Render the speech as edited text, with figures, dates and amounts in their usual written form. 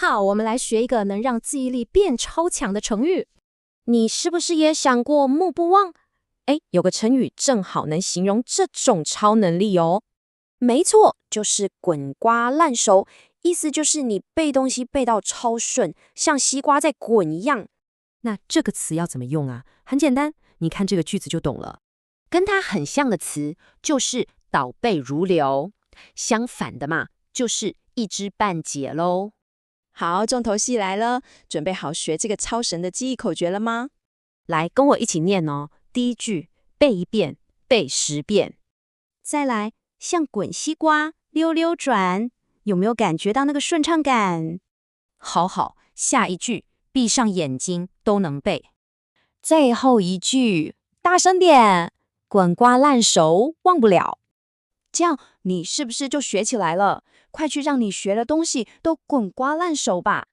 好，我们来学一个能让记忆力变超强的成语。你是不是也想过目不忘？有个成语正好能形容这种超能力哦。没错，就是滚瓜烂熟，意思就是你背东西背到超顺，像西瓜在滚一样。那这个词要怎么用啊？很简单，你看这个句子就懂了。跟它很像的词就是倒背如流，相反的嘛，就是一知半解喽。好，重头戏来了，准备好学这个超神的记忆口诀了吗？来，跟我一起念哦。第一句，背一遍，背10遍。再来，像滚西瓜，溜溜转，有没有感觉到那个顺畅感？好，下一句，闭上眼睛都能背。最后一句，大声点，滚瓜烂熟，忘不了。这样你是不是就学起来了？快去让你学的东西都滚瓜烂熟吧！